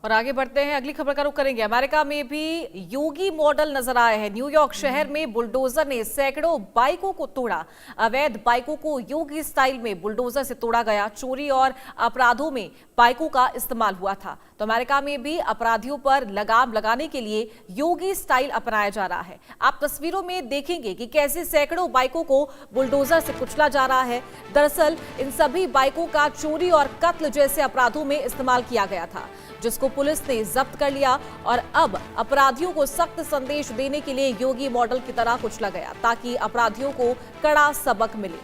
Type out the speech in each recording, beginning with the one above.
और आगे बढ़ते हैं, अगली खबर का रुख करेंगे। अमेरिका में भी योगी मॉडल नजर आए हैं। न्यूयॉर्क शहर में बुलडोजर ने सैकड़ों बाइकों को तोड़ा। अवैध बाइकों को योगी स्टाइल में बुलडोजर से तोड़ा गया। चोरी और अपराधों में बाइकों का इस्तेमाल हुआ था। तो अमेरिका में भी अपराधियों पर लगाम लगाने के लिए योगी स्टाइल अपनाया जा रहा है। आप तस्वीरों में देखेंगे कि कैसे सैकड़ों बाइकों को बुलडोजर से कुचला जा रहा है। दरअसल इन सभी बाइकों का चोरी और कत्ल जैसे अपराधों में इस्तेमाल किया गया था, जिसको पुलिस ने जब्त कर लिया। और अब अपराधियों को सख्त संदेश देने के लिए योगी मॉडल की तरह कुचला गया, ताकि अपराधियों को कड़ा सबक मिले।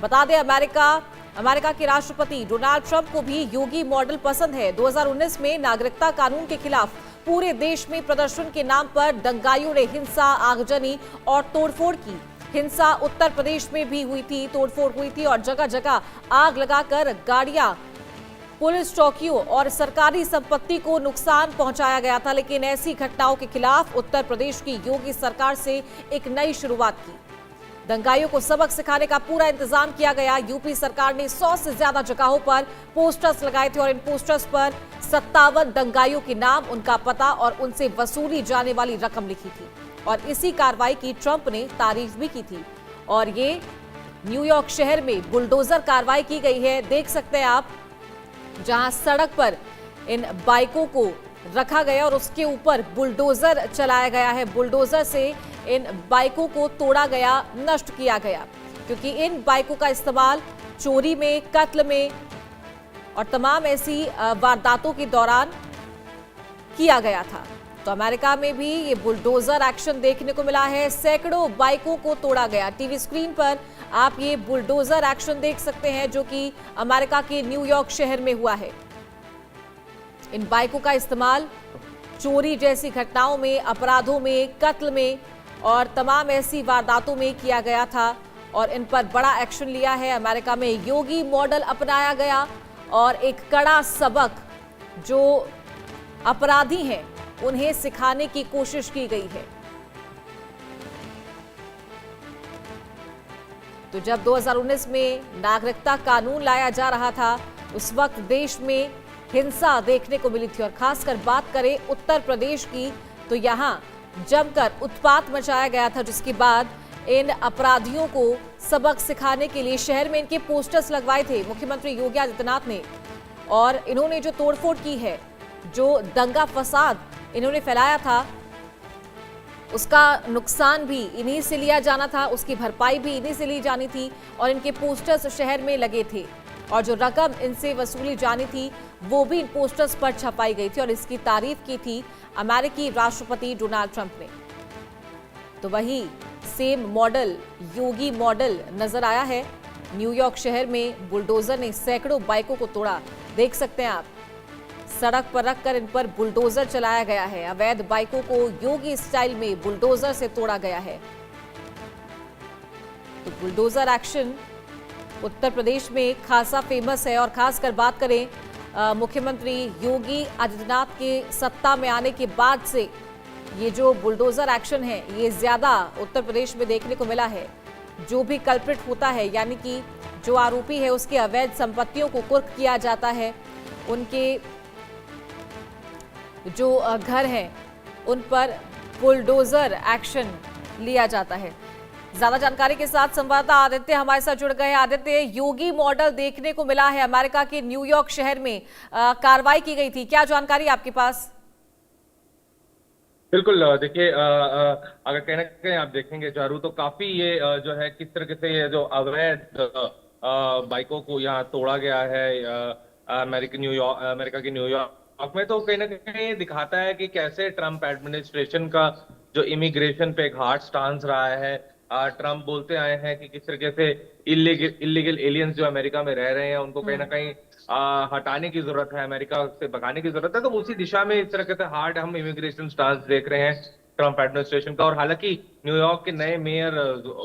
बता दें, अमेरिका के राष्ट्रपति डोनाल्ड ट्रंप को भी योगी मॉडल पसंद है। 2019 में नागरिकता कानून के खिलाफ पूरे देश में प्रदर्शन के नाम पर दंगाइयों ने हिंसा, आगजनी और तोड़फोड़ की। हिंसा उत्तर प्रदेश में भी हुई थी, तोड़फोड़ हुई थी और जगह जगह आग लगाकर गाड़ियां, पुलिस चौकियों और सरकारी संपत्ति को नुकसान पहुंचाया गया था। लेकिन ऐसी घटनाओं के खिलाफ उत्तर प्रदेश की योगी सरकार से एक नई शुरुआत की। दंगाइयों को सबक सिखाने का पूरा इंतजाम किया गया। यूपी सरकार ने 100 से ज्यादा जगहों पर पोस्टर्स लगाए थे और इन पोस्टर्स पर 57 दंगाइयों के नाम, उनका पता और उनसे वसूली जाने वाली रकम लिखी थी। और इसी कार्रवाई की ट्रंप ने तारीफ भी की थी। और ये न्यूयॉर्क शहर में बुलडोजर कार्रवाई की गई है। देख सकते हैं आप, जहां सड़क पर इन बाइकों को रखा गया और उसके ऊपर बुलडोजर चलाया गया है। बुलडोजर से इन बाइकों को तोड़ा गया, नष्ट किया गया, क्योंकि इन बाइकों का इस्तेमाल चोरी में, कत्ल में और तमाम ऐसी वारदातों के दौरान किया गया था। तो अमेरिका में भी ये बुलडोजर एक्शन देखने को मिला है। सैकड़ों बाइकों को तोड़ा गया। टीवी स्क्रीन पर आप ये बुलडोजर एक्शन देख सकते हैं, जो कि अमेरिका के न्यूयॉर्क शहर में हुआ है। इन बाइकों का इस्तेमाल चोरी जैसी घटनाओं में, अपराधों में, कत्ल में और तमाम ऐसी वारदातों में किया गया था। और इन पर बड़ा एक्शन लिया है। अमेरिका में योगी मॉडल अपनाया गया और एक कड़ा सबक जो अपराधी हैं उन्हें सिखाने की कोशिश की गई है। तो जब 2019 में नागरिकता कानून लाया जा रहा था, उस वक्त देश में हिंसा देखने को मिली थी। और खासकर बात करें उत्तर प्रदेश की, तो यहां जमकर उत्पात मचाया गया था, जिसके बाद इन अपराधियों को सबक सिखाने के लिए शहर में इनके पोस्टर्स लगवाए थे मुख्यमंत्री योगी आदित्यनाथ ने। और इन्होंने जो तोड़फोड़ की है, जो दंगा फसाद इन्होंने फैलाया था, उसका नुकसान भी इन्हीं से लिया जाना था, उसकी भरपाई भी इन्हीं से ली जानी थी। और इनके पोस्टर्स शहर में लगे थे और जो रकम इनसे वसूली जानी थी वो भी इन पोस्टर्स पर छपाई गई थी। और इसकी तारीफ की थी अमेरिकी राष्ट्रपति डोनाल्ड ट्रंप ने। तो वही सेम मॉडल, योगी मॉडल नजर आया है। न्यूयॉर्क शहर में बुलडोजर ने सैकड़ों बाइकों को तोड़ा। देख सकते हैं आप, सड़क पर रखकर इन पर बुलडोजर चलाया गया है। अवैध बाइकों को योगी स्टाइल में बुलडोजर से तोड़ा गया है। तो बुलडोजर एक्शन उत्तर प्रदेश में खासा फेमस है। और खासकर बात करें मुख्यमंत्री योगी आदित्यनाथ के सत्ता में आने के बाद से ये जो बुलडोजर एक्शन है, ये ज्यादा उत्तर प्रदेश में देखने को मिला है। जो भी कल्प्रिट होता है, यानी कि जो आरोपी है, उसके अवैध संपत्तियों को कुर्क किया जाता है, उनके जो घर हैं उन पर बुलडोजर एक्शन लिया जाता है। ज्यादा जानकारी के साथ संवाददाता आदित्य हमारे साथ जुड़ गए हैं। आदित्य, योगी मॉडल देखने को मिला है अमेरिका के न्यूयॉर्क शहर में, कार्रवाई की गई थी, क्या जानकारी आपके पास? बिल्कुल, देखिए, अगर कहीं ना कहीं आप देखेंगे चारू, तो काफी ये जो है किस तरीके से ये जो अवैध बाइकों को यहाँ तोड़ा गया है अमेरिका के न्यूयॉर्क में, तो कहीं ना कहीं ये दिखाता है कि कैसे ट्रम्प एडमिनिस्ट्रेशन का जो इमिग्रेशन पे एक हार्ड स्टांस रहा है। ट्रम्प बोलते आए हैं कि किस तरीके से इलीगल एलियंस जो अमेरिका में रह रहे हैं उनको कहीं ना कहीं हटाने की जरूरत है, अमेरिका से भगाने की जरूरत है। तो उसी दिशा में इस तरह से हार्ड हम इमिग्रेशन स्टांस देख रहे हैं ट्रम्प एडमिनिस्ट्रेशन का। और हालांकि न्यूयॉर्क के नए मेयर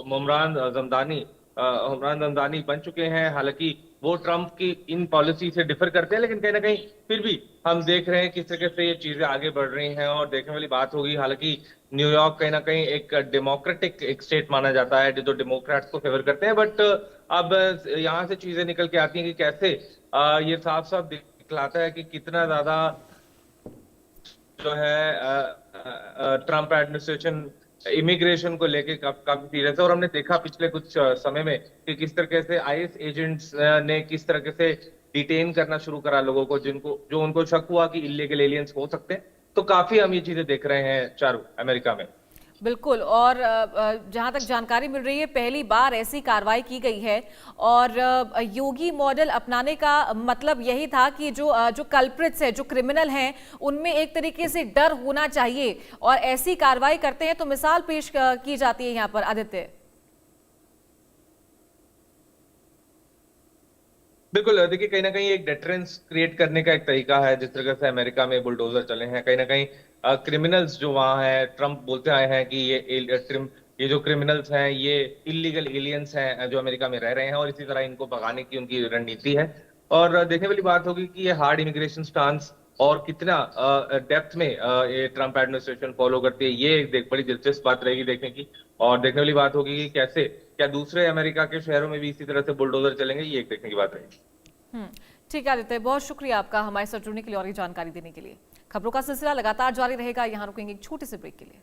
हुमरान जमदानी बन चुके हैं। हालांकि वो ट्रम्प की इन पॉलिसी से डिफर करते हैं, लेकिन कहीं ना कहीं फिर भी हम देख रहे हैं किस तरीके से ये चीजें आगे बढ़ रही हैं और देखने वाली बात होगी। हालांकि न्यूयॉर्क कहीं ना कहीं एक डेमोक्रेटिक एक स्टेट माना जाता है, जो डेमोक्रेट्स को फेवर करते हैं। बट अब यहाँ से चीजें निकल के आती हैं कि कैसे ये साफ साफ दिखलाता है कि कितना ज्यादा जो है ट्रम्प एडमिनिस्ट्रेशन इमिग्रेशन को लेके काफी सीरियस है। और हमने देखा पिछले कुछ समय में कि किस तरीके से आईएस एजेंट्स ने किस तरीके से डिटेन करना शुरू करा लोगों को, जिनको जो उनको शक हुआ कि इलीगल एलियंस हो सकते हैं। तो काफी हम ये चीजें देख रहे हैं चारू, अमेरिका में। बिल्कुल। और जहां तक जानकारी मिल रही है, पहली बार ऐसी कार्रवाई की गई है। और योगी मॉडल अपनाने का मतलब यही था कि जो कल्प्रिट्स है, जो क्रिमिनल हैं, उनमें एक तरीके से डर होना चाहिए और ऐसी कार्रवाई करते हैं तो मिसाल पेश की जाती है यहाँ पर। आदित्य, बिल्कुल, देखिए कहीं ना कहीं एक डेटरेंस क्रिएट करने का एक तरीका है। जिस तरह से अमेरिका में बुलडोजर चले हैं, कहीं ना कहीं क्रिमिनल्स जो वहां हैं, ट्रम्प बोलते आए हैं कि ये जो क्रिमिनल्स हैं ये इलीगल एलियंस हैं जो अमेरिका में रह रहे हैं, और इसी तरह इनको भगाने की उनकी रणनीति है। और देखने वाली बात होगी कि ये हार्ड इमिग्रेशन स्टांस और कितना डेप्थ में ये ट्रम्प एडमिनिस्ट्रेशन फॉलो करती है, ये एक बड़ी दिलचस्प बात रहेगी देखने की। और देखने वाली बात होगी कि कैसे, क्या दूसरे अमेरिका के शहरों में भी इसी तरह से बुलडोजर चलेंगे, ये एक देखने की बात रहेगी। ठीक है आदित्य, बहुत शुक्रिया आपका हमारे साथ जुड़ने के लिए और ये जानकारी देने के लिए। खबरों का सिलसिला लगातार जारी रहेगा। यहाँ रुकेंगे एक छोटे से ब्रेक के लिए।